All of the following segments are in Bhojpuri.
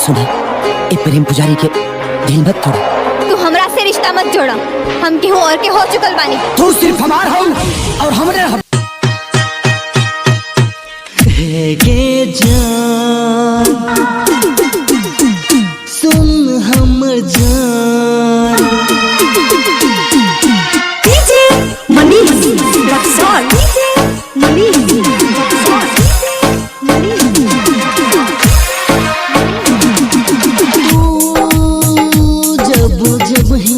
सुना, ए प्रेम पुजारी के दिल मत तोड़। तू हमरा से रिश्ता मत जोड़ा, हम केहू और के हो चुकल बानी। तू सिर्फ हमार हो और हमरे गे जान सुन हमर जान डीजे मनीष रक्सौल, डीजे मनीष रक्सौल, जब जब ही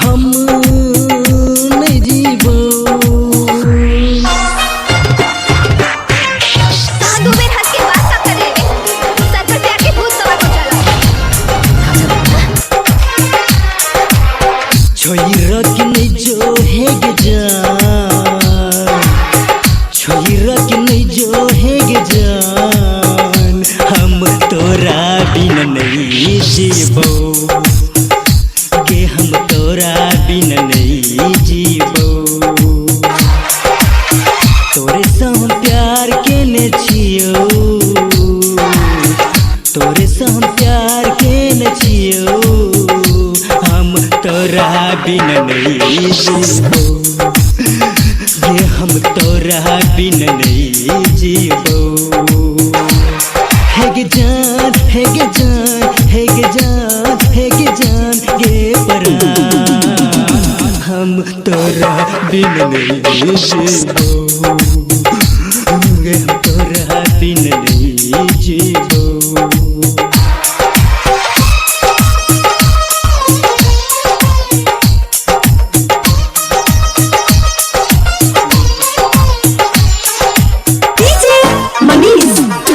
हम नहीं जीवो छोइरक नहीं जो हेग जान, छोइरक नहीं जो हेग जान, हम तोरा बिन नहीं जीवो गे, हम तोरा बिन नहीं जीवो। तोरे से हम प्यार केने छियो, तोरे से हम प्यार केने छियो, हम तोरा बिन नहीं जीवो ये, हम तोरा बिन नहीं जीवो। हेगे जान हेगे जान हेगे जान हेगे जान गे परान, हम तोरा बिन नहीं जीवो गे, हम तोरा बिन नहीं जीवो।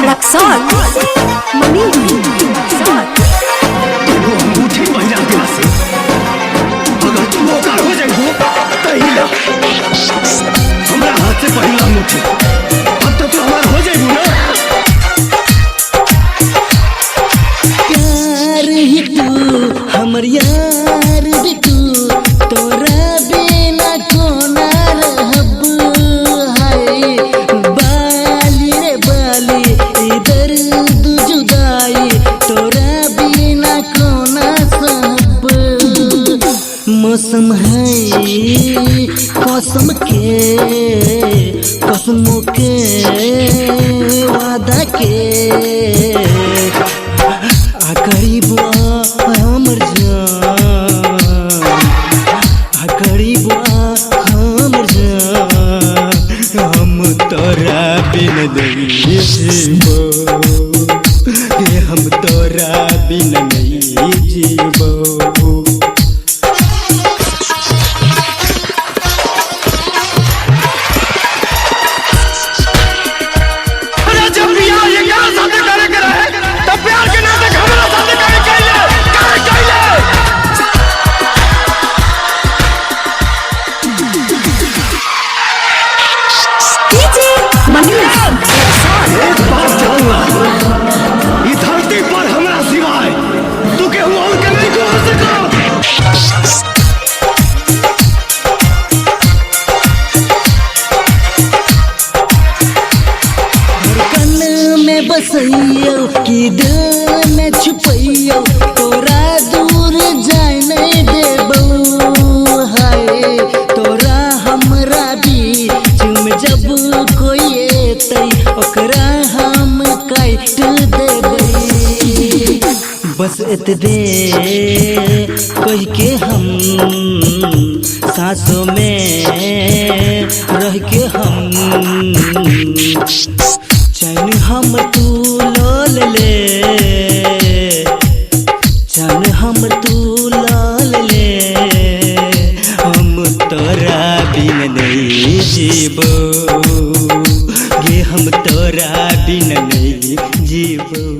रक्सौल, मनीष रक्सौल, अंगूठी पहिरा दिला से अगर तू मौका हो जाइबो तहिला हमरा हाथ से पहिला अंगूठी, अब तो तू हमार हो जाइबो ना। प्यार ही तू हमर यार भी तू, तोरा बिना कोना रहब, हाय बाली रे बाली इधर दू जुदाई, तोरा बिना कोना सब। मौसम है कसम के, कसमों के वादा के, करीब हमर जान, करीब हमर जान, हम तोरा बिन नहीं जीवो ये, हम तोरा बिन नहीं जीवो। ई धरती पर हमरा सिवाय तू केहू और के नहीं को सको। धड़कन में बसैयो कि दिल में छुपैयो, तोरा दूर जाए नहीं देबो, हाय तोरा हमरा बीच में जब कोई एतै ओकरा हम काट देबै। बस एतबे कह के हम सांसों में रह के हम, चैन हम तू लाल ले, चैन हम तू लाल ले, हम तोरा बिन नहीं जीवो ये, हम तोरा बिन नहीं जीवो।